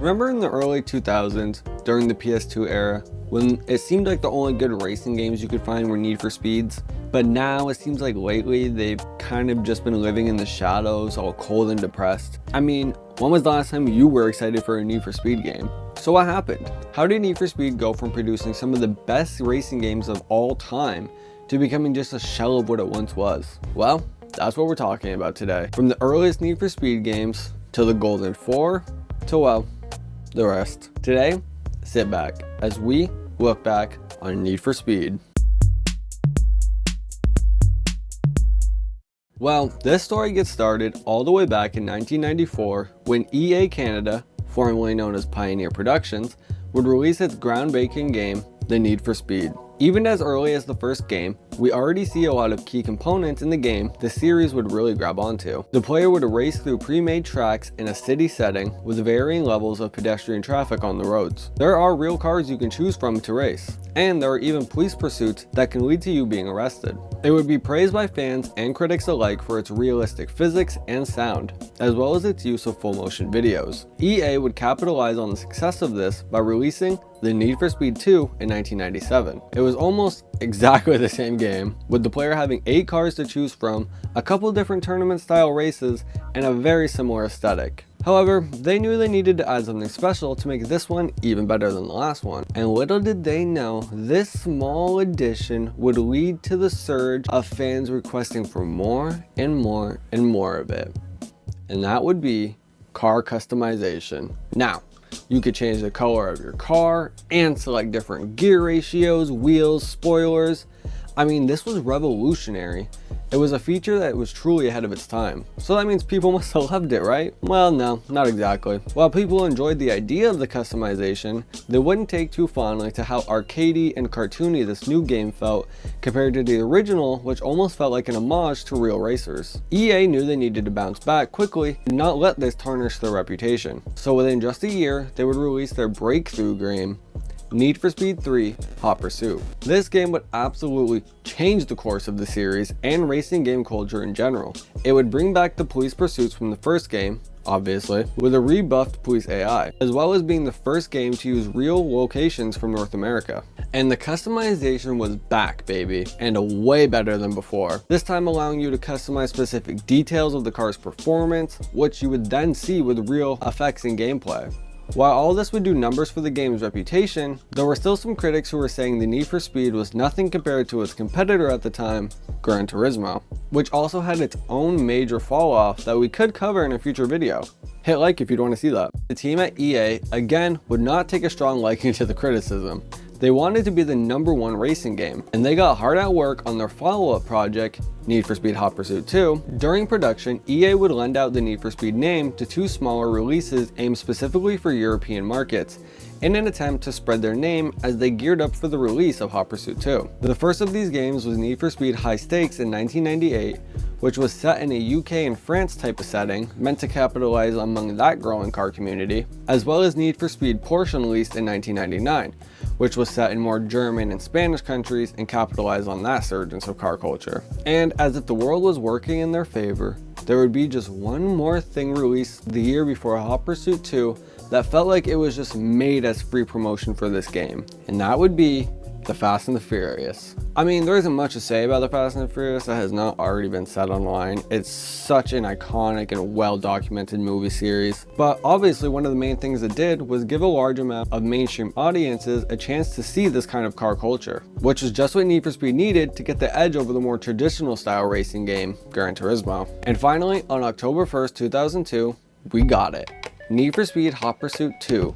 Remember in the early 2000s, during the PS2 era, when it seemed like the only good racing games you could find were Need for Speeds? But now it seems like lately they've kind of just been living in the shadows, all cold and depressed. I mean, when was the last time you were excited for a Need for Speed game? So what happened? How did Need for Speed go from producing some of the best racing games of all time to becoming just a shell of what it once was? Well, that's what we're talking about today. From the earliest Need for Speed games, to the Golden 4, to well, the rest. Today, sit back as we look back on Need for Speed. Well, this story gets started all the way back in 1994 when EA Canada, formerly known as Pioneer Productions, would release its groundbreaking game, The Need for Speed. Even as early as the first game, we already see a lot of key components in the game the series would really grab onto. The player would race through pre-made tracks in a city setting with varying levels of pedestrian traffic on the roads. There are real cars you can choose from to race, and there are even police pursuits that can lead to you being arrested. It would be praised by fans and critics alike for its realistic physics and sound, as well as its use of full motion videos. EA would capitalize on the success of this by releasing The Need for Speed 2 in 1997. It was almost exactly the same game, with the player having 8 cars to choose from, a couple different tournament style races, and a very similar aesthetic. However, they knew they needed to add something special to make this one even better than the last one. And little did they know, this small addition would lead to the surge of fans requesting for more and more and more of it. And that would be car customization. Now, you could change the color of your car and select different gear ratios, wheels, spoilers. I mean, this was revolutionary. It was a feature that was truly ahead of its time. So that means people must have loved it, right? Well, no, not exactly. While people enjoyed the idea of the customization, they wouldn't take too fondly to how arcadey and cartoony this new game felt compared to the original, which almost felt like an homage to real racers. EA knew they needed to bounce back quickly and not let this tarnish their reputation. So within just a year, they would release their breakthrough game, Need for Speed 3 Hot Pursuit. This game would absolutely change the course of the series and racing game culture in general. It would bring back the police pursuits from the first game, obviously, with a rebuffed police AI, as well as being the first game to use real locations from North America. And the customization was back, baby, and way better than before. This time allowing you to customize specific details of the car's performance, which you would then see with real effects and gameplay. While all this would do numbers for the game's reputation, there were still some critics who were saying the Need for Speed was nothing compared to its competitor at the time, Gran Turismo, which also had its own major fall off that we could cover in a future video. Hit like if you'd want to see that. The team at EA, again, would not take a strong liking to the criticism. They wanted to be the #1 racing game, and they got hard at work on their follow-up project, Need for Speed Hot Pursuit 2. During production, EA would lend out the Need for Speed name to 2 smaller releases aimed specifically for European markets, in an attempt to spread their name as they geared up for the release of Hot Pursuit 2. The first of these games was Need for Speed High Stakes in 1998, which was set in a UK and France type of setting, meant to capitalize among that growing car community, as well as Need for Speed Porsche released in 1999, which was set in more German and Spanish countries and capitalized on that surge of car culture. And as if the world was working in their favor, there would be just one more thing released the year before Hot Pursuit 2 that felt like it was just made as free promotion for this game, and that would be The Fast and the Furious. I mean, there isn't much to say about The Fast and the Furious that has not already been said online. It's such an iconic and well-documented movie series. But obviously one of the main things it did was give a large amount of mainstream audiences a chance to see this kind of car culture, which is just what Need for Speed needed to get the edge over the more traditional style racing game, Gran Turismo. And finally, on October 1st, 2002, we got it. Need for Speed Hot Pursuit 2.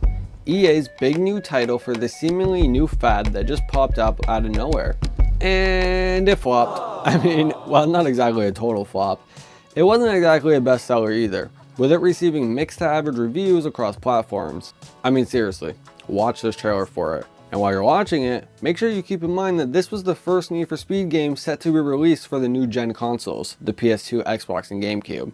EA's big new title for the seemingly new fad that just popped up out of nowhere. And it flopped. I mean, well, not exactly a total flop. It wasn't exactly a bestseller either, with it receiving mixed to average reviews across platforms. I mean, seriously, watch this trailer for it. And while you're watching it, make sure you keep in mind that this was the first Need for Speed game set to be released for the new gen consoles, the PS2, Xbox, and GameCube.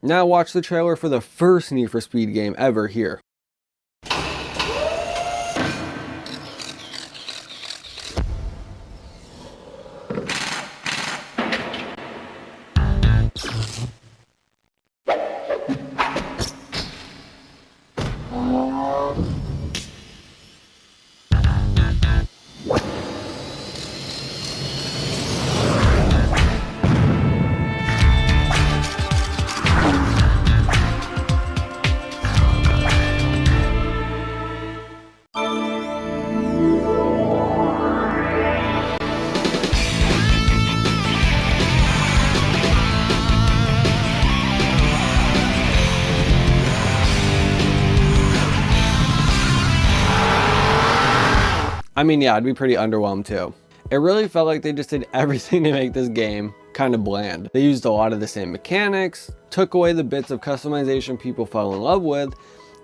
Now watch the trailer for the first Need for Speed game ever here. I mean, yeah, I'd be pretty underwhelmed too. It really felt like they just did everything to make this game kind of bland. They used a lot of the same mechanics, took away the bits of customization people fell in love with,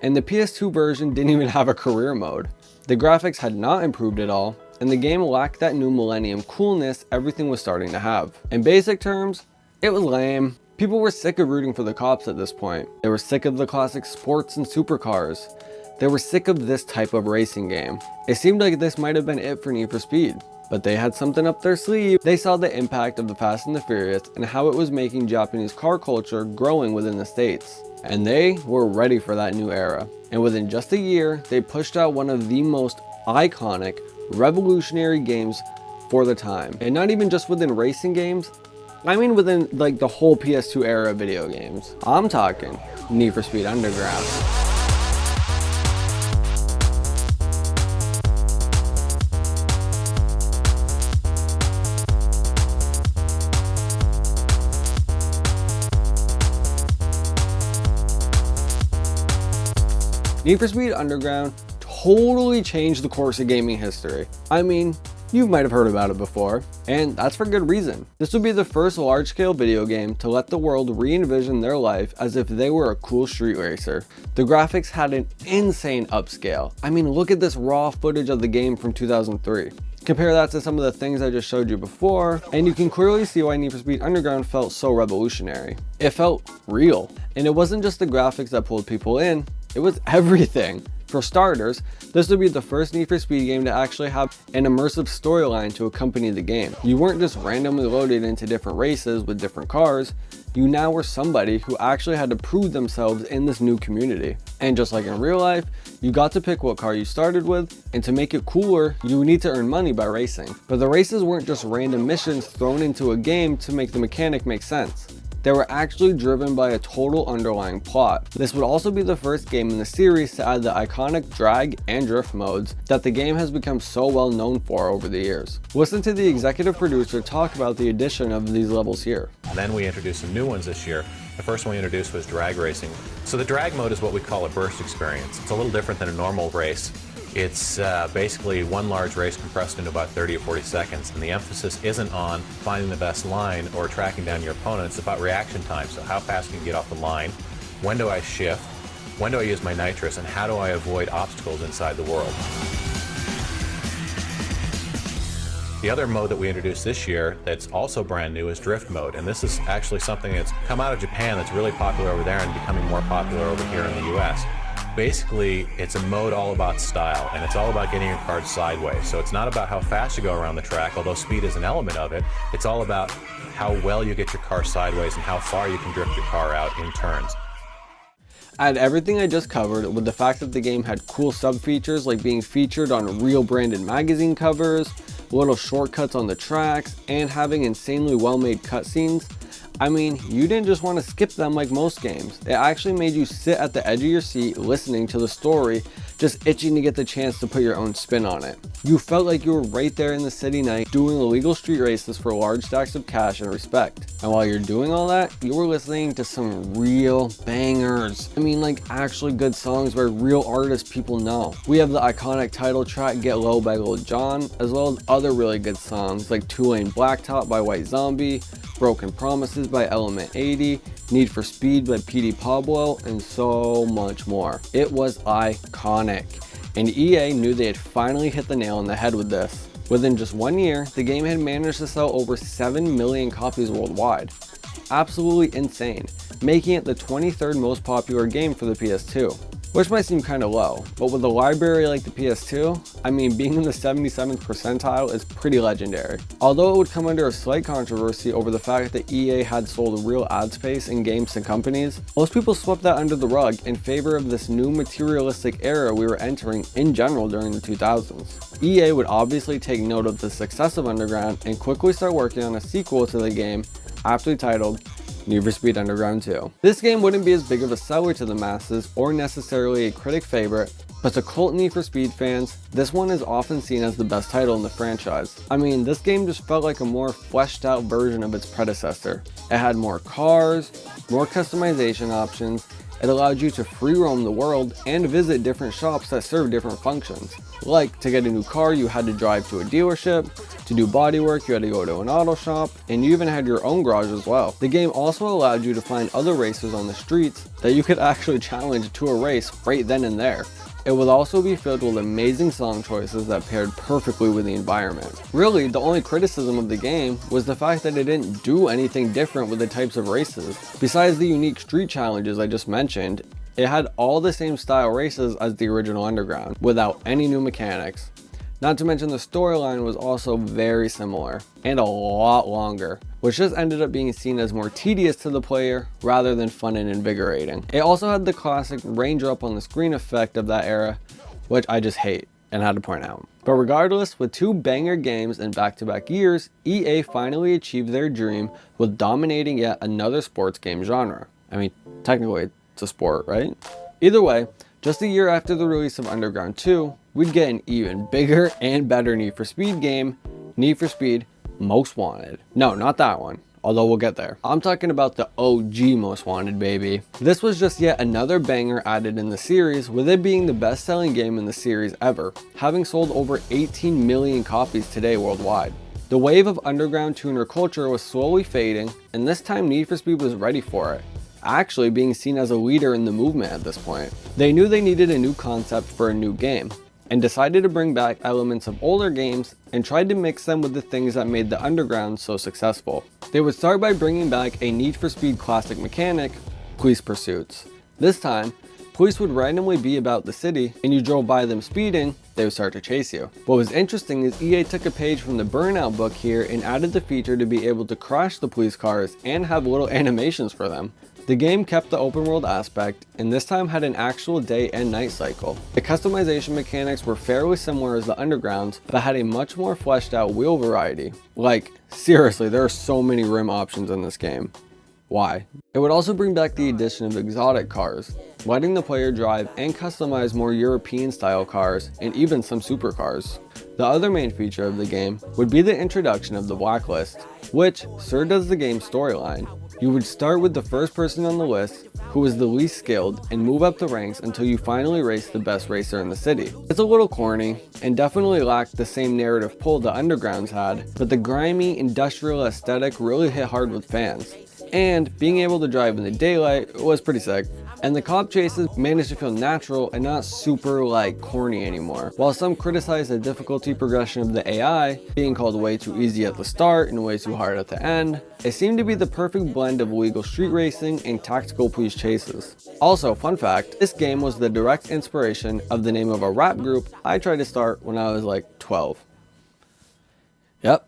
and the PS2 version didn't even have a career mode. The graphics had not improved at all, and the game lacked that new millennium coolness everything was starting to have. In basic terms, it was lame. People were sick of rooting for the cops at this point. They were sick of the classic sports and supercars. They were sick of this type of racing game. It seemed like this might have been it for Need for Speed, but they had something up their sleeve. They saw the impact of the Fast and the Furious and how it was making Japanese car culture growing within the States. And they were ready for that new era. And within just a year, they pushed out one of the most iconic, revolutionary games for the time. And not even just within racing games, I mean within like the whole PS2 era of video games. I'm talking Need for Speed Underground. Need for Speed Underground totally changed the course of gaming history. I mean, you might have heard about it before, and that's for good reason. This would be the first large-scale video game to let the world re-envision their life as if they were a cool street racer. The graphics had an insane upscale. I mean, look at this raw footage of the game from 2003. Compare that to some of the things I just showed you before, and you can clearly see why Need for Speed Underground felt so revolutionary. It felt real, and it wasn't just the graphics that pulled people in, it was everything. For starters, this would be the first Need for Speed game to actually have an immersive storyline to accompany the game. You weren't just randomly loaded into different races with different cars, you now were somebody who actually had to prove themselves in this new community. And just like in real life, you got to pick what car you started with, and to make it cooler, you need to earn money by racing. But the races weren't just random missions thrown into a game to make the mechanic make sense. They were actually driven by a total underlying plot. This would also be the first game in the series to add the iconic drag and drift modes that the game has become so well known for over the years. Listen to the executive producer talk about the addition of these levels here. Then we introduced some new ones this year. The first one we introduced was drag racing. So the drag mode is what we call a burst experience. It's a little different than a normal race. It's basically one large race compressed into about 30 or 40 seconds, and the emphasis isn't on finding the best line or tracking down your opponent. It's about reaction time. So how fast can you get off the line? When do I shift? When do I use my nitrous? And how do I avoid obstacles inside the world? The other mode that we introduced this year that's also brand new is drift mode, and this is actually something that's come out of Japan that's really popular over there and becoming more popular over here in the US. Basically, it's a mode all about style, and it's all about getting your car sideways. So it's not about how fast you go around the track, although speed is an element of it. It's all about how well you get your car sideways and how far you can drift your car out in turns. Add everything I just covered with the fact that the game had cool sub-features like being featured on real branded magazine covers, little shortcuts on the tracks, and having insanely well-made cutscenes. I mean, you didn't just want to skip them like most games. It actually made you sit at the edge of your seat listening to the story, just itching to get the chance to put your own spin on it. You felt like you were right there in the city night doing illegal street races for large stacks of cash and respect. And while you're doing all that, you were listening to some real bangers. I mean, like actually good songs by real artists people know. We have the iconic title track Get Low by Lil Jon, as well as other really good songs like Two Lane Blacktop by White Zombie, Broken Promises by Element 80, Need for Speed by PD Pablo, and so much more. It was iconic, and EA knew they had finally hit the nail on the head with this. Within just 1 year, the game had managed to sell over 7 million copies worldwide. Absolutely insane. making it the 23rd most popular game for the PS2. Which might seem kind of low, but with a library like the PS2, I mean, being in the 77th percentile is pretty legendary. Although it would come under a slight controversy over the fact that EA had sold real ad space in games to companies, most people swept that under the rug in favor of this new materialistic era we were entering in general during the 2000s. EA would obviously take note of the success of Underground and quickly start working on a sequel to the game, aptly titled Need for Speed Underground 2. This game wouldn't be as big of a seller to the masses or necessarily a critic favorite, but to cult Need for Speed fans, this one is often seen as the best title in the franchise. I mean, this game just felt like a more fleshed out version of its predecessor. It had more cars, more customization options, it allowed you to free roam the world and visit different shops that serve different functions. Like, to get a new car you had to drive to a dealership, to do body work you had to go to an auto shop, and you even had your own garage as well. The game also allowed you to find other racers on the streets that you could actually challenge to a race right then and there. It would also be filled with amazing song choices that paired perfectly with the environment. Really, the only criticism of the game was the fact that it didn't do anything different with the types of races. Besides the unique street challenges I just mentioned, it had all the same style races as the original Underground, without any new mechanics. Not to mention the storyline was also very similar, and a lot longer, which just ended up being seen as more tedious to the player rather than fun and invigorating. It also had the classic ranger up on the screen effect of that era, which I just hate and had to point out. But regardless, with two banger games in back-to-back years, EA finally achieved their dream with dominating yet another sports game genre. I mean, technically it's a sport, right? Either way, just a year after the release of Underground 2, we'd get an even bigger and better Need for Speed game, Need for Speed Most Wanted. No, not that one, although we'll get there. I'm talking about the OG Most Wanted, baby. This was just yet another banger added in the series, with it being the best-selling game in the series ever, having sold over 18 million copies today worldwide. The wave of underground tuner culture was slowly fading, and this time Need for Speed was ready for it, actually being seen as a leader in the movement at this point. They knew they needed a new concept for a new game, and decided to bring back elements of older games and tried to mix them with the things that made the Underground so successful. They would start by bringing back a Need for Speed classic mechanic, police pursuits. This time, police would randomly be about the city, and you drove by them speeding, they would start to chase you. What was interesting is EA took a page from the Burnout book here and added the feature to be able to crash the police cars and have little animations for them. The game kept the open world aspect, and this time had an actual day and night cycle. The customization mechanics were fairly similar as the Underground, but had a much more fleshed out wheel variety. Like, seriously, there are so many rim options in this game. Why? It would also bring back the addition of exotic cars, letting the player drive and customize more European style cars and even some supercars. The other main feature of the game would be the introduction of the blacklist, which served as the game's storyline. You would start with the first person on the list, who is the least skilled, and move up the ranks until you finally race the best racer in the city. It's a little corny, and definitely lacked the same narrative pull the Undergrounds had, but the grimy, industrial aesthetic really hit hard with fans. And being able to drive in the daylight was pretty sick. And the cop chases managed to feel natural and not super corny anymore. While some criticize the difficulty progression of the AI, being called way too easy at the start and way too hard at the end, it seemed to be the perfect blend of legal street racing and tactical police chases. Also, fun fact, this game was the direct inspiration of the name of a rap group I tried to start when I was 12. Yep.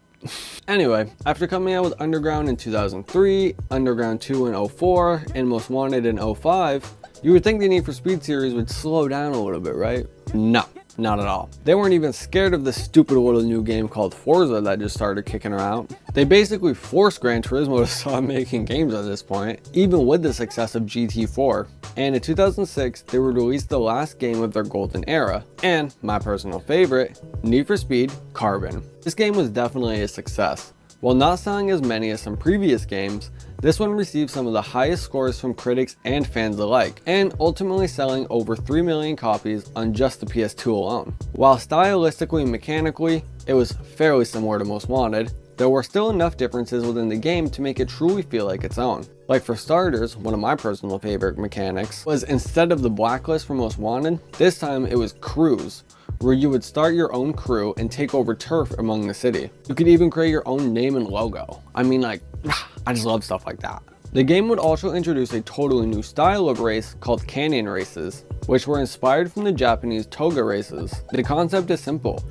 Anyway, after coming out with Underground in 2003, Underground 2 in 2004, and Most Wanted in 2005, you would think the Need for Speed series would slow down a little bit, right? No, not at all. They weren't even scared of this stupid little new game called Forza that just started kicking around. They basically forced Gran Turismo to stop making games at this point, even with the success of GT4. And in 2006, they would release the last game of their golden era, and my personal favorite, Need for Speed Carbon. This game was definitely a success. While not selling as many as some previous games, this one received some of the highest scores from critics and fans alike, and ultimately selling over 3 million copies on just the PS2 alone. While stylistically and mechanically, it was fairly similar to Most Wanted, there were still enough differences within the game to make it truly feel like its own. Like for starters, one of my personal favorite mechanics was instead of the blacklist for Most Wanted, this time it was crews, where you would start your own crew and take over turf among the city. You could even create your own name and logo. I mean, I just love stuff like that. The game would also introduce a totally new style of race called canyon races, which were inspired from the Japanese toga races. The concept is simple.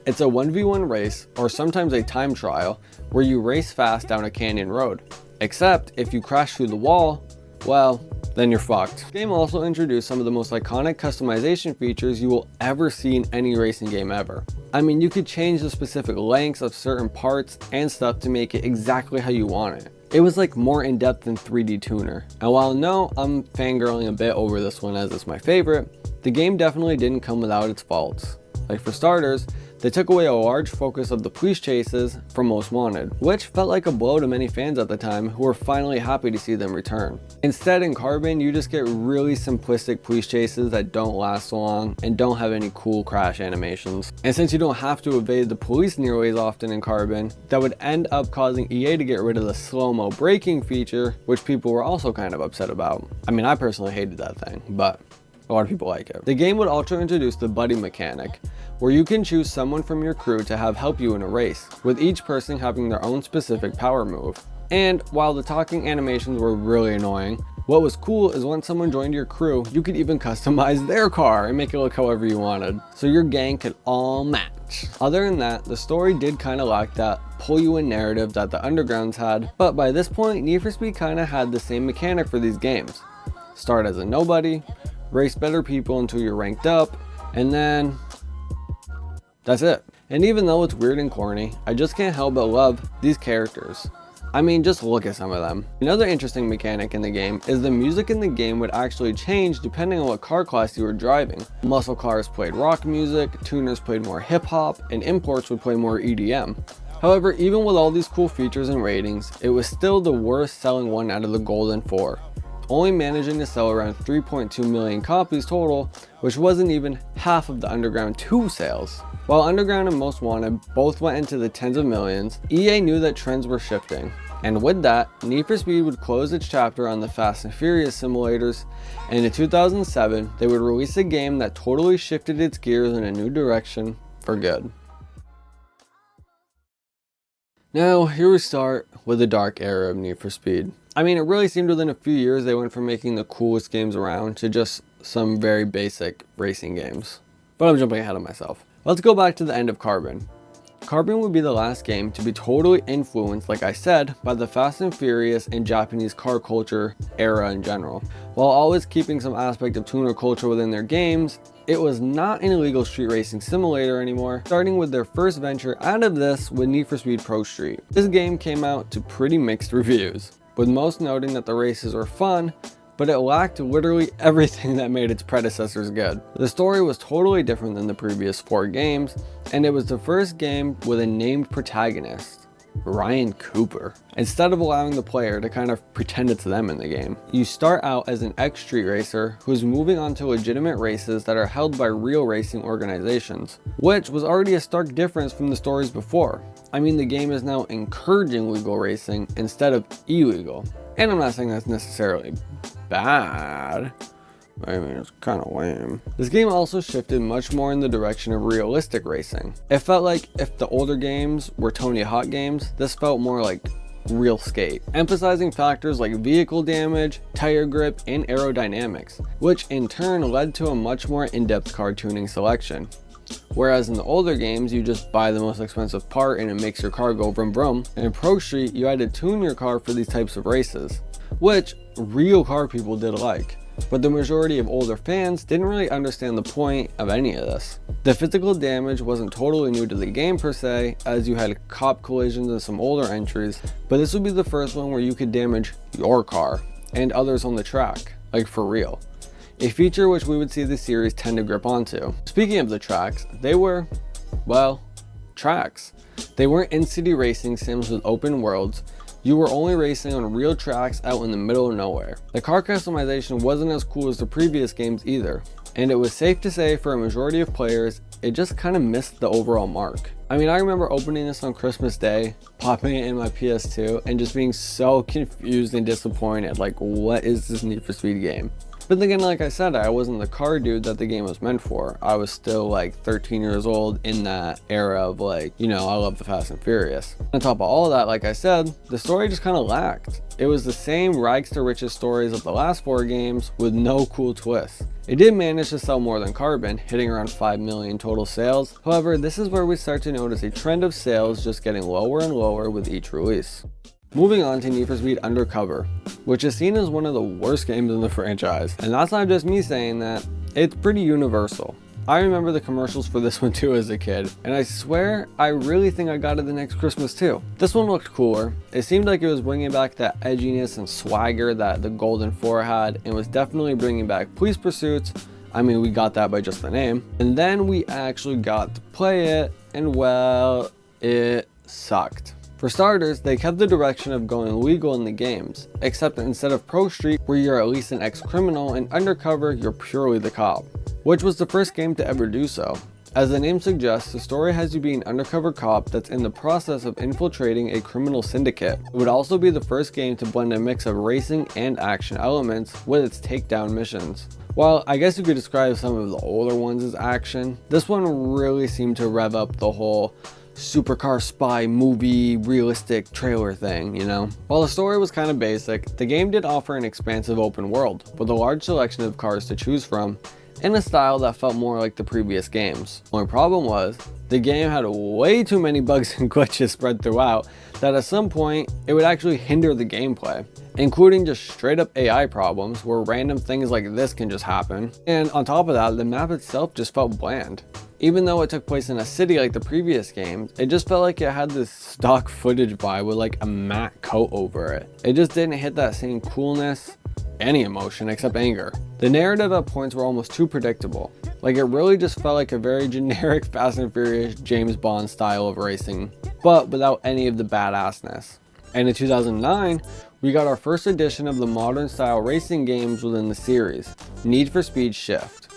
It's a 1v1 race, or sometimes a time trial, where you race fast down a canyon road. Except if you crash through the wall, well, then you're fucked. The game also introduced some of the most iconic customization features you will ever see in any racing game ever. I mean, you could change the specific lengths of certain parts and stuff to make it exactly how you want it. It was like more in depth than 3D Tuner. And while no, I'm fangirling a bit over this one as it's my favorite, the game definitely didn't come without its faults. Like for starters, they took away a large focus of the police chases from Most Wanted, which felt like a blow to many fans at the time who were finally happy to see them return. Instead, in Carbon, you just get really simplistic police chases that don't last long and don't have any cool crash animations. And since you don't have to evade the police nearly as often in Carbon, that would end up causing EA to get rid of the slow-mo braking feature, which people were also kind of upset about. I mean, I personally hated that thing, but a lot of people like it. The game would also introduce the buddy mechanic, where you can choose someone from your crew to have help you in a race, with each person having their own specific power move. And while the talking animations were really annoying, what was cool is when someone joined your crew, you could even customize their car and make it look however you wanted, so your gang could all match. Other than that, the story did kind of lack that pull you in narrative that the Undergrounds had, but by this point, Need for Speed kind of had the same mechanic for these games. Start as a nobody, race better people until you're ranked up, and then that's it. And even though it's weird and corny, I just can't help but love these characters. I mean, just look at some of them. Another interesting mechanic in the game is the music in the game would actually change depending on what car class you were driving. Muscle cars played rock music, tuners played more hip hop, and imports would play more EDM. However, even with all these cool features and ratings, it was still the worst selling one out of the Golden 4. Only managing to sell around 3.2 million copies total, which wasn't even half of the Underground 2 sales. While Underground and Most Wanted both went into the tens of millions, EA knew that trends were shifting. And with that, Need for Speed would close its chapter on the Fast and Furious simulators, and in 2007, they would release a game that totally shifted its gears in a new direction for good. Now, here we start with the dark era of Need for Speed. I mean, it really seemed within a few years they went from making the coolest games around to just some very basic racing games. But I'm jumping ahead of myself. Let's go back to the end of Carbon. Carbon would be the last game to be totally influenced, like I said, by the Fast and Furious and Japanese car culture era in general. While always keeping some aspect of tuner culture within their games, it was not an illegal street racing simulator anymore, starting with their first venture out of this with Need for Speed Pro Street. This game came out to pretty mixed reviews, with most noting that the races were fun, but it lacked literally everything that made its predecessors good. The story was totally different than the previous 4 games, and it was the first game with a named protagonist, Ryan Cooper, instead of allowing the player to kind of pretend it's them in the game. You start out as an ex-street racer who's moving on to legitimate races that are held by real racing organizations, which was already a stark difference from the stories before. I mean, the game is now encouraging legal racing instead of illegal. And I'm not saying that's necessarily bad. I mean, it's kind of lame. This game also shifted much more in the direction of realistic racing. It felt like if the older games were Tony Hawk games, this felt more like real skate, emphasizing factors like vehicle damage, tire grip, and aerodynamics, which in turn led to a much more in-depth car tuning selection. Whereas in the older games, you just buy the most expensive part and it makes your car go vroom vroom. And in Pro Street, you had to tune your car for these types of races, which real car people did like. But the majority of older fans didn't really understand the point of any of this. The physical damage wasn't totally new to the game per se, as you had cop collisions in some older entries, but this would be the first one where you could damage your car and others on the track, like for real. A feature which we would see the series tend to grip onto. Speaking of the tracks, they were, well, tracks. They weren't in-city racing sims with open worlds. You were only racing on real tracks out in the middle of nowhere. The car customization wasn't as cool as the previous games either, and it was safe to say for a majority of players, it just kind of missed the overall mark. I mean, I remember opening this on Christmas Day, popping it in my PS2, and just being so confused and disappointed, like, what is this Need for Speed game? But then again, like I said, I wasn't the car dude that the game was meant for. I was still like 13 years old in that era of like, you know, I love the Fast and Furious. On top of all of that, like I said, the story just kind of lacked. It was the same rags to riches stories of the last 4 games with no cool twists. It did manage to sell more than Carbon, hitting around 5 million total sales. However, this is where we start to notice a trend of sales just getting lower and lower with each release. Moving on to Need for Speed Undercover, which is seen as one of the worst games in the franchise. And that's not just me saying that, it's pretty universal. I remember the commercials for this one too as a kid, and I swear I really think I got it the next Christmas too. This one looked cooler. It seemed like it was bringing back that edginess and swagger that the Golden 4 had, and was definitely bringing back police pursuits. I mean, we got that by just the name. And then we actually got to play it, and well, it sucked. For starters, they kept the direction of going legal in the games, except that instead of Pro Street, where you're at least an ex-criminal, and Undercover, you're purely the cop, which was the first game to ever do so. As the name suggests, the story has you be an undercover cop that's in the process of infiltrating a criminal syndicate. It would also be the first game to blend a mix of racing and action elements with its takedown missions. While I guess you could describe some of the older ones as action, this one really seemed to rev up the whole supercar spy movie realistic trailer thing, you know? While the story was kind of basic, the game did offer an expansive open world with a large selection of cars to choose from in a style that felt more like the previous games. Only problem was, the game had way too many bugs and glitches spread throughout that at some point it would actually hinder the gameplay, including just straight up AI problems where random things like this can just happen. And on top of that, the map itself just felt bland. Even though it took place in a city like the previous games, it just felt like it had this stock footage vibe with like a matte coat over it. It just didn't hit that same coolness, any emotion except anger. The narrative at points were almost too predictable. Like it really just felt like a very generic Fast and Furious James Bond style of racing, but without any of the badassness. And in 2009, we got our first edition of the modern style racing games within the series, Need for Speed Shift,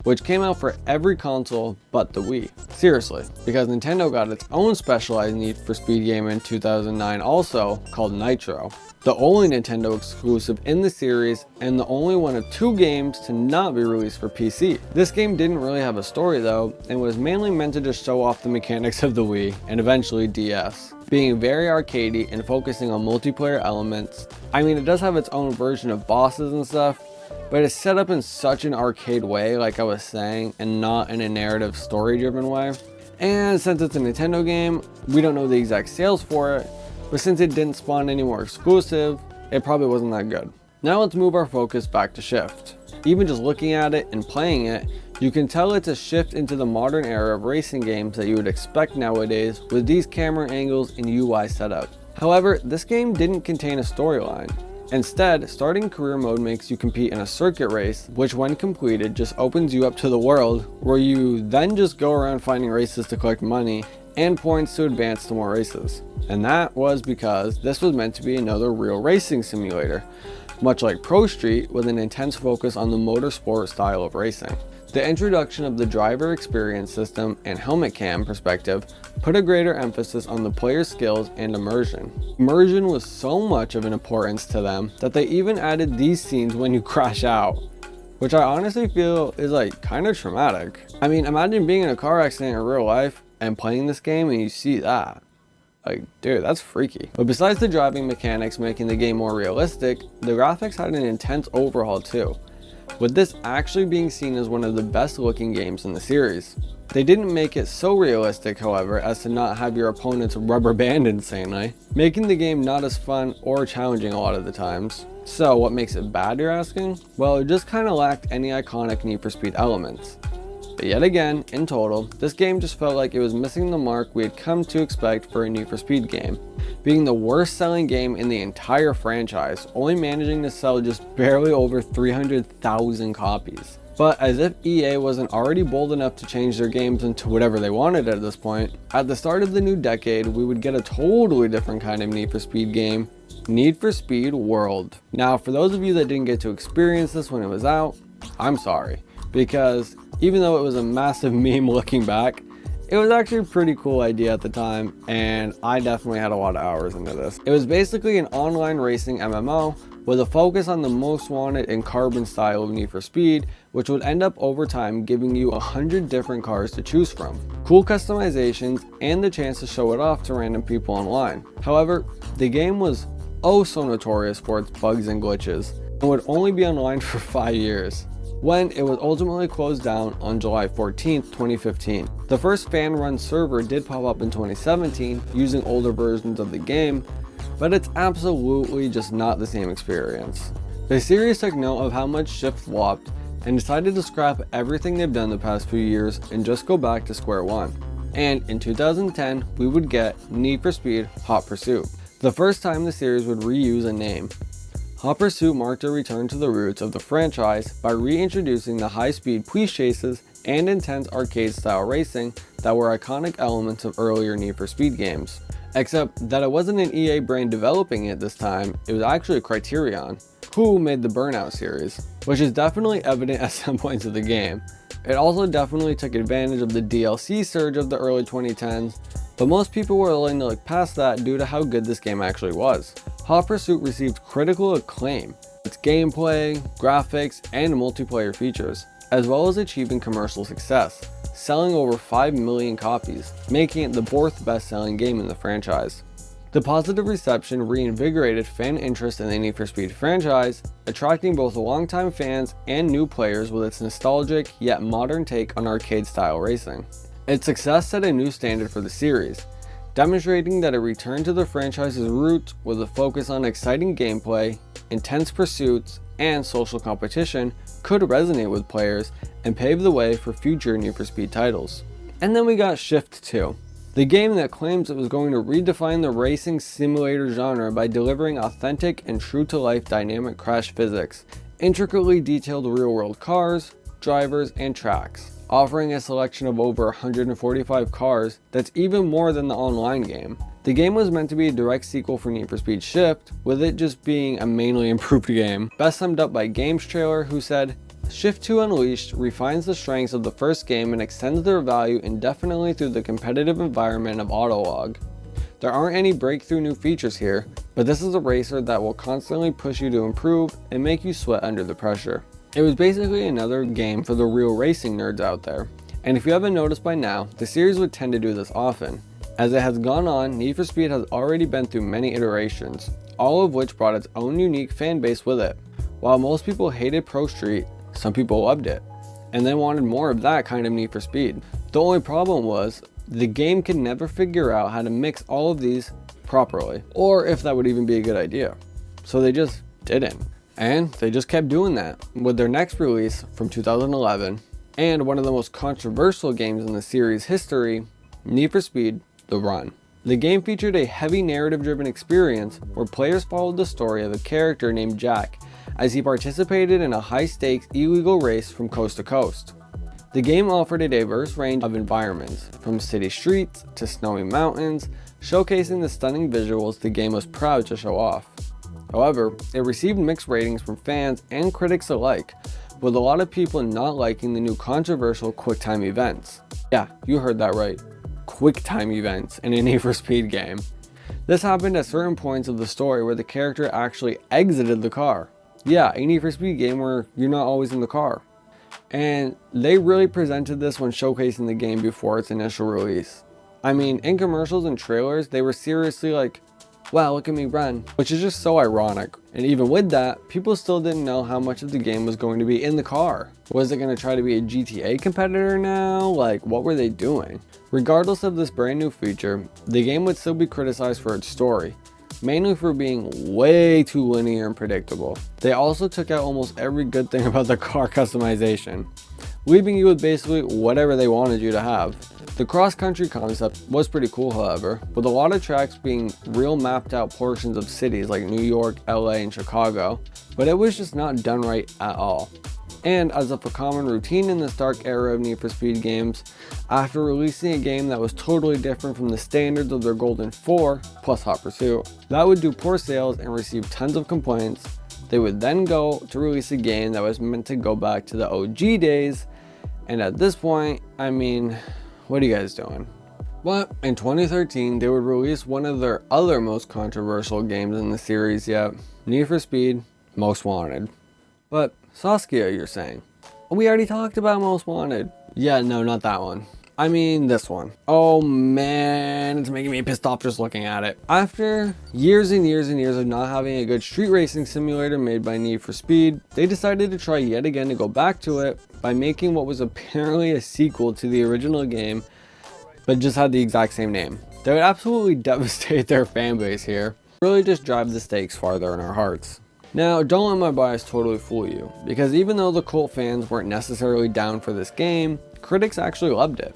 which came out for every console but the Wii. Seriously, because Nintendo got its own specialized Need for Speed game in 2009 also, called Nitro. The only Nintendo exclusive in the series, and the only one of 2 games to not be released for PC. This game didn't really have a story though, and was mainly meant to just show off the mechanics of the Wii, and eventually DS. Being very arcadey and focusing on multiplayer elements. I mean, it does have its own version of bosses and stuff, but it's set up in such an arcade way, like I was saying, and not in a narrative story driven way. And since it's a Nintendo game, we don't know the exact sales for it, but since it didn't spawn any more exclusive, it probably wasn't that good. Now let's move our focus back to Shift. Even just looking at it and playing it, you can tell it's a shift into the modern era of racing games that you would expect nowadays with these camera angles and UI setup. However, this game didn't contain a storyline. Instead, starting career mode makes you compete in a circuit race, which when completed just opens you up to the world, where you then just go around finding races to collect money and points to advance to more races. And that was because this was meant to be another real racing simulator, much like Pro Street with an intense focus on the motorsport style of racing. The introduction of the driver experience system and helmet cam perspective put a greater emphasis on the player's skills and immersion. Immersion was so much of an importance to them that they even added these scenes when you crash out, which I honestly feel is like kind of traumatic. I mean, imagine being in a car accident in real life and playing this game and you see that. Like, dude, that's freaky. But besides the driving mechanics making the game more realistic, the graphics had an intense overhaul too, with this actually being seen as one of the best looking games in the series. They didn't make it so realistic, however, as to not have your opponents rubber band insanely, making the game not as fun or challenging a lot of the times. So what makes it bad, you're asking? Well, it just kind of lacked any iconic Need for Speed elements. But yet again, in total, this game just felt like it was missing the mark we had come to expect for a Need for Speed game, being the worst selling game in the entire franchise, only managing to sell just barely over 300,000 copies. But as if EA wasn't already bold enough to change their games into whatever they wanted at this point, at the start of the new decade, we would get a totally different kind of Need for Speed game, Need for Speed World. Now, for those of you that didn't get to experience this when it was out, I'm sorry, because even though it was a massive meme looking back, It was actually a pretty cool idea at the time, and I definitely had a lot of hours into this. It was basically an online racing MMO with a focus on the most wanted and carbon style of Need for Speed, which would end up over time giving you 100 different cars to choose from, cool customizations, and the chance to show it off to random people online. However, the game was oh so notorious for its bugs and glitches, and would only be online for 5 years, when it was ultimately closed down on July 14th, 2015. The first fan-run server did pop up in 2017 using older versions of the game, but it's absolutely just not the same experience. The series took note of how much Shift flopped and decided to scrap everything they've done the past few years and just go back to square one. And in 2010, we would get Need for Speed Hot Pursuit, the first time the series would reuse a name. Hot Pursuit marked a return to the roots of the franchise by reintroducing the high-speed police chases and intense arcade-style racing that were iconic elements of earlier Need for Speed games. Except that it wasn't an EA brand developing it this time, it was actually Criterion, who made the Burnout series, which is definitely evident at some points of the game. It also definitely took advantage of the DLC surge of the early 2010s, but most people were willing to look past that due to how good this game actually was. Hot Pursuit received critical acclaim, its gameplay, graphics, and multiplayer features, as well as achieving commercial success, selling over 5 million copies, making it the 4th best-selling game in the franchise. The positive reception reinvigorated fan interest in the Need for Speed franchise, attracting both longtime fans and new players with its nostalgic yet modern take on arcade-style racing. Its success set a new standard for the series, demonstrating that a return to the franchise's roots with a focus on exciting gameplay, intense pursuits, and social competition could resonate with players and pave the way for future Need for Speed titles. And then we got Shift 2, the game that claims it was going to redefine the racing simulator genre by delivering authentic and true-to-life dynamic crash physics, intricately detailed real-world cars, drivers, and tracks, offering a selection of over 145 cars that's even more than the online game. The game was meant to be a direct sequel for Need for Speed Shift, with it just being a mainly improved game. Best summed up by Games Trailer, who said, "Shift 2 Unleashed refines the strengths of the first game and extends their value indefinitely through the competitive environment of Autolog. There aren't any breakthrough new features here, but this is a racer that will constantly push you to improve and make you sweat under the pressure." It was basically another game for the real racing nerds out there, and if you haven't noticed by now, the series would tend to do this often. As it has gone on, Need for Speed has already been through many iterations, all of which brought its own unique fan base with it. While most people hated Pro Street, some people loved it, and then wanted more of that kind of Need for Speed. The only problem was, the game could never figure out how to mix all of these properly, or if that would even be a good idea. So they just didn't. And they just kept doing that with their next release from 2011, and one of the most controversial games in the series history, Need for Speed The Run. The game featured a heavy narrative-driven experience where players followed the story of a character named Jack as he participated in a high-stakes illegal race from coast to coast. The game offered a diverse range of environments, from city streets to snowy mountains, showcasing the stunning visuals the game was proud to show off. However, it received mixed ratings from fans and critics alike, with a lot of people not liking the new controversial QuickTime events. Yeah, you heard that right. QuickTime events in a Need for Speed game. This happened at certain points of the story where the character actually exited the car. Yeah, a Need for Speed game where you're not always in the car. And they really presented this when showcasing the game before its initial release. I mean, in commercials and trailers, they were seriously like, "Wow, look at me run," which is just so ironic. And even with that, people still didn't know how much of the game was going to be in the car. Was it going to try to be a GTA competitor now? Like, what were they doing? Regardless of this brand new feature, the game would still be criticized for its story, mainly for being way too linear and predictable. They also took out almost every good thing about the car customization, leaving you with basically whatever they wanted you to have. The cross-country concept was pretty cool, however, with a lot of tracks being real mapped out portions of cities like New York, LA, and Chicago, but it was just not done right at all. And as of a common routine in this dark era of Need for Speed games, after releasing a game that was totally different from the standards of their Golden 4 plus Hot Pursuit, that would do poor sales and receive tons of complaints. They would then go to release a game that was meant to go back to the OG days, and at this point, I mean, what are you guys doing? But in 2013, they would release one of their other most controversial games in the series yet, Need for Speed Most Wanted. But Saskia, you're saying, we already talked about Most Wanted. Yeah, no, not that one. I mean this one. Oh man, it's making me pissed off just looking at it. After years and years and years of not having a good street racing simulator made by Need for Speed, they decided to try yet again to go back to it by making what was apparently a sequel to the original game, but just had the exact same name. They would absolutely devastate their fan base here. Really just drive the stakes farther in our hearts. Now, don't let my bias totally fool you, because even though the cult fans weren't necessarily down for this game, critics actually loved it.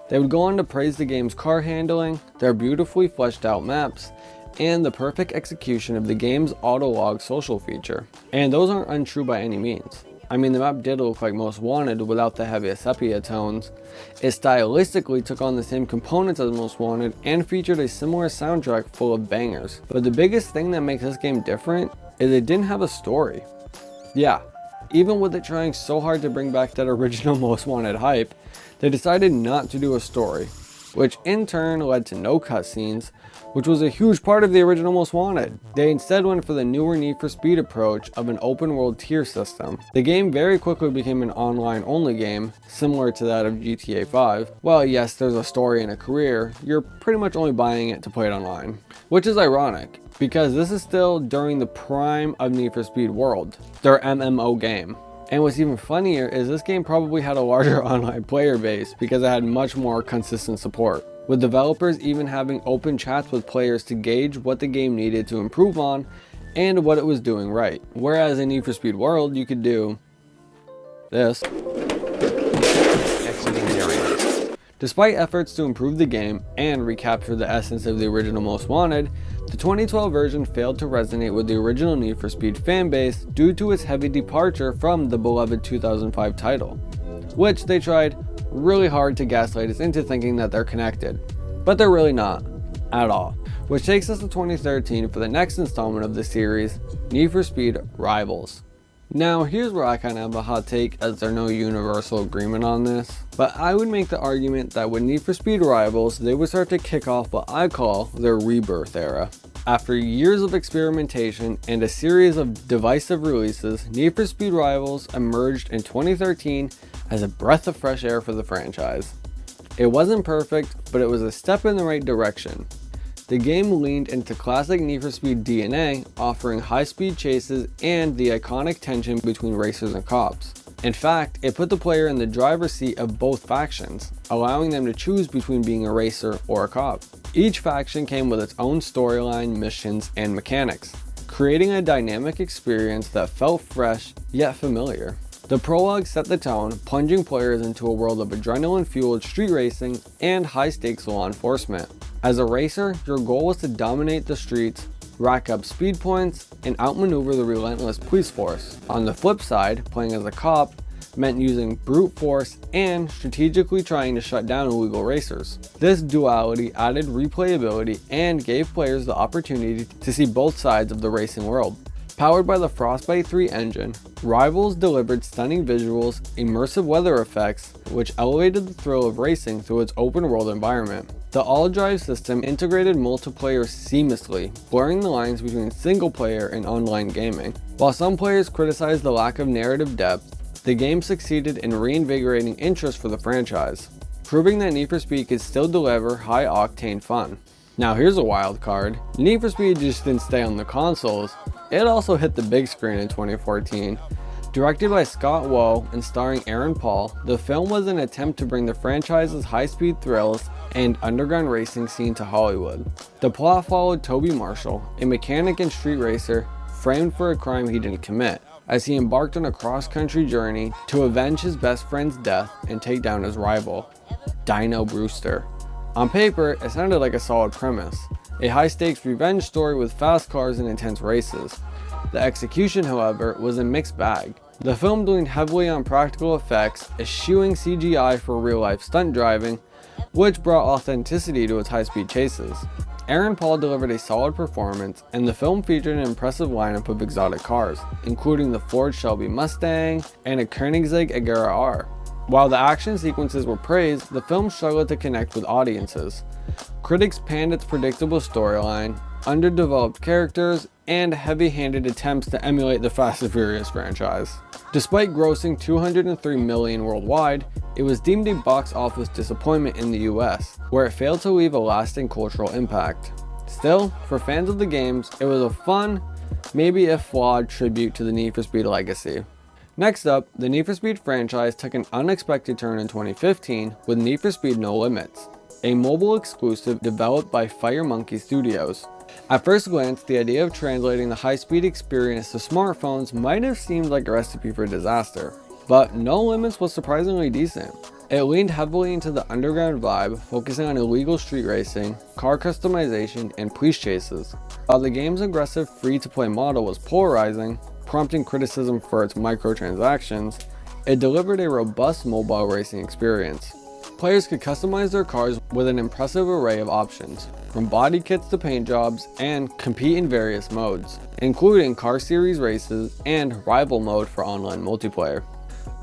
They would go on to praise the game's car handling, their beautifully fleshed out maps, and the perfect execution of the game's auto-log social feature. And those aren't untrue by any means. I mean, the map did look like Most Wanted without the heavy sepia tones. It stylistically took on the same components as Most Wanted and featured a similar soundtrack full of bangers. But the biggest thing that makes this game different is it didn't have a story. Yeah, even with it trying so hard to bring back that original Most Wanted hype, they decided not to do a story, which in turn led to no cutscenes, which was a huge part of the original Most Wanted. They instead went for the newer Need for Speed approach of an open world tier system. The game very quickly became an online only game, similar to that of GTA 5. While yes, there's a story and a career, you're pretty much only buying it to play it online. Which is ironic, because this is still during the prime of Need for Speed World, their MMO game. And what's even funnier is this game probably had a larger online player base because it had much more consistent support, with developers even having open chats with players to gauge what the game needed to improve on and what it was doing right. Whereas in Need for Speed World, you could do this. Exiting the area. Despite efforts to improve the game and recapture the essence of the original Most Wanted, the 2012 version failed to resonate with the original Need for Speed fanbase due to its heavy departure from the beloved 2005 title, which they tried really hard to gaslight us into thinking that they're connected, but they're really not, at all. Which takes us to 2013 for the next installment of the series, Need for Speed Rivals. Now here's where I kind of have a hot take, as there's no universal agreement on this, but I would make the argument that with Need for Speed Rivals, they would start to kick off what I call their Rebirth era. After years of experimentation and a series of divisive releases, Need for Speed Rivals emerged in 2013 as a breath of fresh air for the franchise. It wasn't perfect, but it was a step in the right direction. The game leaned into classic Need for Speed DNA, offering high-speed chases and the iconic tension between racers and cops. In fact, it put the player in the driver's seat of both factions, allowing them to choose between being a racer or a cop. Each faction came with its own storyline, missions, and mechanics, creating a dynamic experience that felt fresh yet familiar. The prologue set the tone, plunging players into a world of adrenaline-fueled street racing and high-stakes law enforcement. As a racer, your goal was to dominate the streets, rack up speed points, and outmaneuver the relentless police force. On the flip side, playing as a cop meant using brute force and strategically trying to shut down illegal racers. This duality added replayability and gave players the opportunity to see both sides of the racing world. Powered by the Frostbite 3 engine, Rivals delivered stunning visuals, immersive weather effects, which elevated the thrill of racing through its open world environment. The all-drive system integrated multiplayer seamlessly, blurring the lines between single player and online gaming. While some players criticized the lack of narrative depth, the game succeeded in reinvigorating interest for the franchise, proving that Need for Speed could still deliver high-octane fun. Now here's a wild card. Need for Speed just didn't stay on the consoles, it also hit the big screen in 2014. Directed by Scott Woe and starring Aaron Paul, the film was an attempt to bring the franchise's high-speed thrills and underground racing scene to Hollywood. The plot followed Toby Marshall, a mechanic and street racer, framed for a crime he didn't commit, as he embarked on a cross-country journey to avenge his best friend's death and take down his rival, Dino Brewster. On paper, it sounded like a solid premise, a high-stakes revenge story with fast cars and intense races. The execution, however, was a mixed bag. The film leaned heavily on practical effects, eschewing CGI for real-life stunt driving, which brought authenticity to its high-speed chases. Aaron Paul delivered a solid performance, and the film featured an impressive lineup of exotic cars, including the Ford Shelby Mustang and a Koenigsegg Agera R. While the action sequences were praised, the film struggled to connect with audiences. Critics panned its predictable storyline, underdeveloped characters, and heavy-handed attempts to emulate the Fast and Furious franchise. Despite grossing $203 million worldwide, it was deemed a box office disappointment in the US, where it failed to leave a lasting cultural impact. Still, for fans of the games, it was a fun, maybe if flawed, tribute to the Need for Speed legacy. Next up, the Need for Speed franchise took an unexpected turn in 2015 with Need for Speed No Limits, a mobile exclusive developed by Fire Monkey Studios. At first glance, the idea of translating the high-speed experience to smartphones might have seemed like a recipe for disaster, but No Limits was surprisingly decent. It leaned heavily into the underground vibe, focusing on illegal street racing, car customization, and police chases. While the game's aggressive free-to-play model was polarizing, prompting criticism for its microtransactions, it delivered a robust mobile racing experience. Players could customize their cars with an impressive array of options, from body kits to paint jobs, and compete in various modes, including car series races and rival mode for online multiplayer.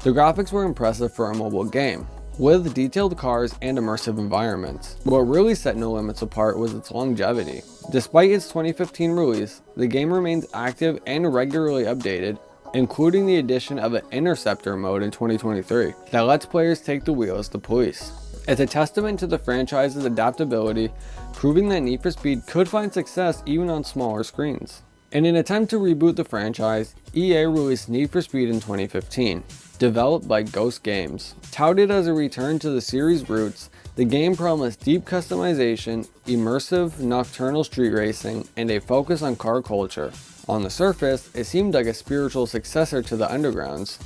The graphics were impressive for a mobile game, with detailed cars and immersive environments. What really set No Limits apart was its longevity. Despite its 2015 release, the game remains active and regularly updated, including the addition of an interceptor mode in 2023 that lets players take the wheel as the police. It's a testament to the franchise's adaptability, proving that Need for Speed could find success even on smaller screens. In an attempt to reboot the franchise, EA released Need for Speed in 2015, developed by Ghost Games. Touted as a return to the series' roots, the game promised deep customization, immersive nocturnal street racing, and a focus on car culture. On the surface, it seemed like a spiritual successor to the Undergrounds,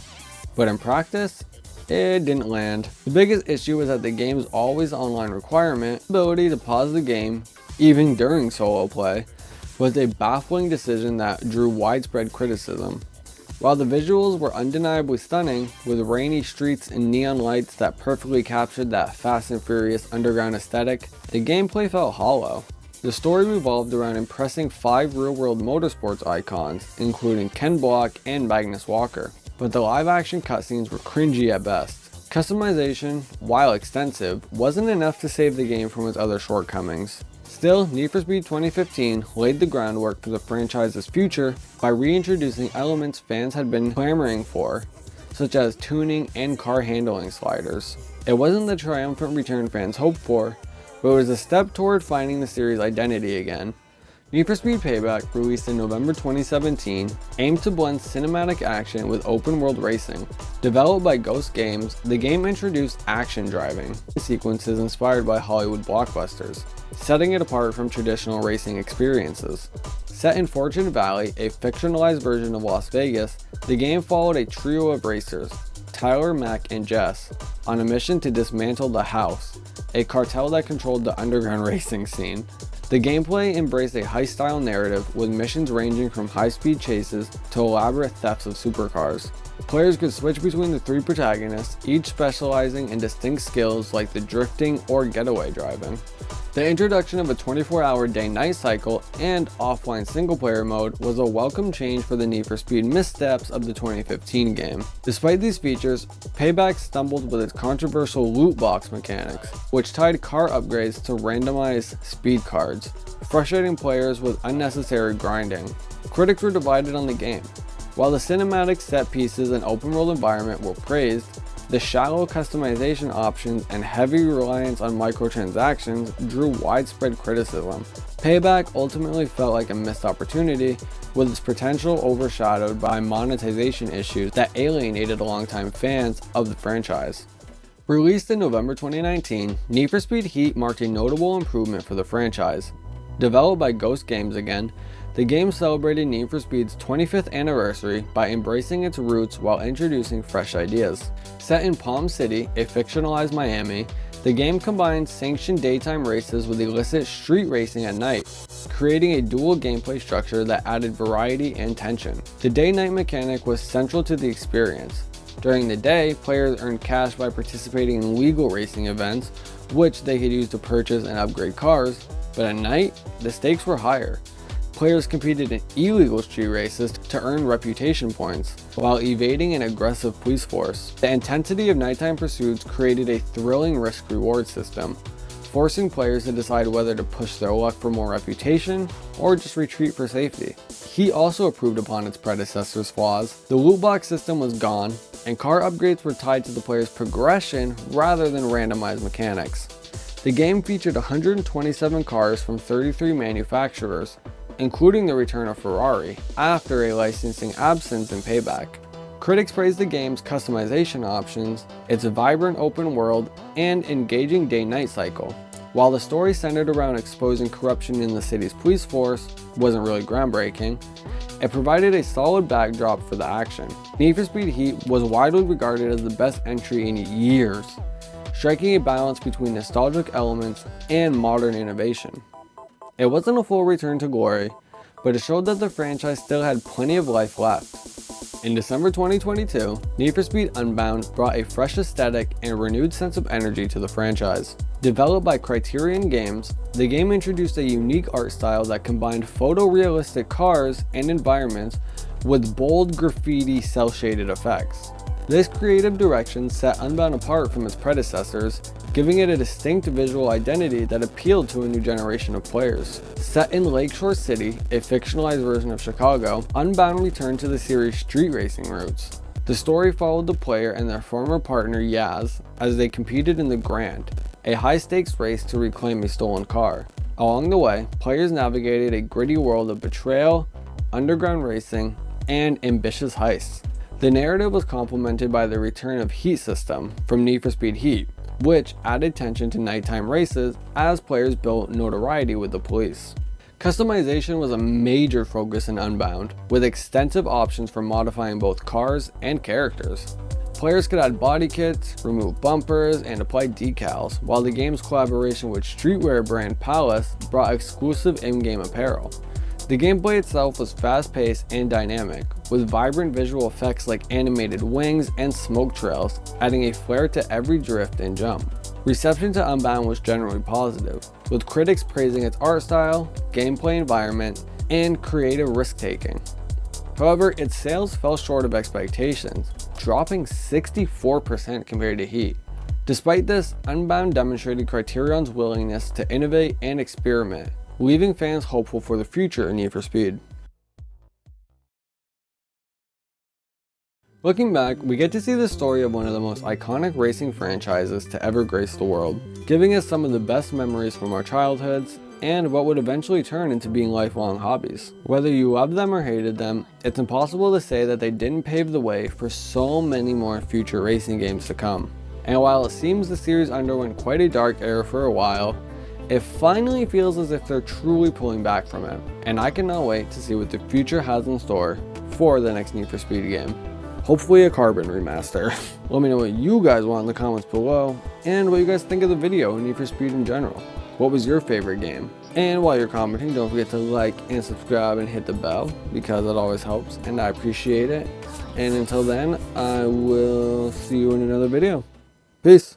but in practice, it didn't land. The biggest issue was that the game's always online requirement, ability to pause the game, even during solo play, was a baffling decision that drew widespread criticism. While the visuals were undeniably stunning, with rainy streets and neon lights that perfectly captured that Fast and Furious underground aesthetic, the gameplay felt hollow. The story revolved around impressing 5 real-world motorsports icons, including Ken Block and Magnus Walker, but the live-action cutscenes were cringy at best. Customization, while extensive, wasn't enough to save the game from its other shortcomings. Still, Need for Speed 2015 laid the groundwork for the franchise's future by reintroducing elements fans had been clamoring for, such as tuning and car handling sliders. It wasn't the triumphant return fans hoped for, but it was a step toward finding the series' identity again. Need for Speed Payback, released in November 2017, aimed to blend cinematic action with open-world racing. Developed by Ghost Games, the game introduced action driving sequences inspired by Hollywood blockbusters, setting it apart from traditional racing experiences. Set in Fortune Valley, a fictionalized version of Las Vegas, the game followed a trio of racers, Tyler, Mac, and Jess, on a mission to dismantle the House, a cartel that controlled the underground racing scene. The gameplay embraced a heist-style narrative with missions ranging from high-speed chases to elaborate thefts of supercars. Players could switch between the 3 protagonists, each specializing in distinct skills like the drifting or getaway driving. The introduction of a 24-hour day-night cycle and offline single-player mode was a welcome change for the Need for Speed missteps of the 2015 game. Despite these features, Payback stumbled with its controversial loot box mechanics, which tied car upgrades to randomized speed cards, frustrating players with unnecessary grinding. Critics were divided on the game. While the cinematic set pieces and open-world environment were praised, the shallow customization options and heavy reliance on microtransactions drew widespread criticism. Payback ultimately felt like a missed opportunity, with its potential overshadowed by monetization issues that alienated longtime fans of the franchise. Released in November 2019, Need for Speed Heat marked a notable improvement for the franchise. Developed by Ghost Games again, the game celebrated Need for Speed's 25th anniversary by embracing its roots while introducing fresh ideas. Set in Palm City, a fictionalized Miami, the game combines sanctioned daytime races with illicit street racing at night, creating a dual gameplay structure that added variety and tension. The day-night mechanic was central to the experience. During the day, players earned cash by participating in legal racing events, which they could use to purchase and upgrade cars, but at night, the stakes were higher. Players competed in illegal street races to earn reputation points, while evading an aggressive police force. The intensity of nighttime pursuits created a thrilling risk-reward system, forcing players to decide whether to push their luck for more reputation or just retreat for safety. Heat also improved upon its predecessor's flaws. The loot box system was gone, and car upgrades were tied to the player's progression rather than randomized mechanics. The game featured 127 cars from 33 manufacturers, including the return of Ferrari, after a licensing absence in Payback. Critics praised the game's customization options, its vibrant open world, and engaging day-night cycle. While the story centered around exposing corruption in the city's police force wasn't really groundbreaking, it provided a solid backdrop for the action. Need for Speed Heat was widely regarded as the best entry in years, striking a balance between nostalgic elements and modern innovation. It wasn't a full return to glory, but it showed that the franchise still had plenty of life left. In December 2022, Need for Speed Unbound brought a fresh aesthetic and renewed sense of energy to the franchise. Developed by Criterion Games, the game introduced a unique art style that combined photorealistic cars and environments with bold graffiti cel-shaded effects. This creative direction set Unbound apart from its predecessors, giving it a distinct visual identity that appealed to a new generation of players. Set in Lakeshore City, a fictionalized version of Chicago, Unbound returned to the series' street racing roots. The story followed the player and their former partner Yaz as they competed in the Grand, a high-stakes race to reclaim a stolen car. Along the way, players navigated a gritty world of betrayal, underground racing, and ambitious heists. The narrative was complemented by the return of Heat system from Need for Speed Heat, which added tension to nighttime races as players built notoriety with the police. Customization was a major focus in Unbound, with extensive options for modifying both cars and characters. Players could add body kits, remove bumpers, and apply decals, while the game's collaboration with streetwear brand Palace brought exclusive in-game apparel. The gameplay itself was fast-paced and dynamic, with vibrant visual effects like animated wings and smoke trails, adding a flair to every drift and jump. Reception to Unbound was generally positive, with critics praising its art style, gameplay environment, and creative risk-taking. However, its sales fell short of expectations, dropping 64% compared to Heat. Despite this, Unbound demonstrated Criterion's willingness to innovate and experiment, leaving fans hopeful for the future in Need for Speed. Looking back, we get to see the story of one of the most iconic racing franchises to ever grace the world, giving us some of the best memories from our childhoods and what would eventually turn into being lifelong hobbies. Whether you loved them or hated them, it's impossible to say that they didn't pave the way for so many more future racing games to come. And while it seems the series underwent quite a dark era for a while, it finally feels as if they're truly pulling back from it, and I cannot wait to see what the future has in store for the next Need for Speed game. Hopefully a carbon remaster. Let me know what you guys want in the comments below, and what you guys think of the video and Need for Speed in general. What was your favorite game? And while you're commenting, don't forget to like and subscribe and hit the bell, because it always helps and I appreciate it. And until then, I will see you in another video. Peace.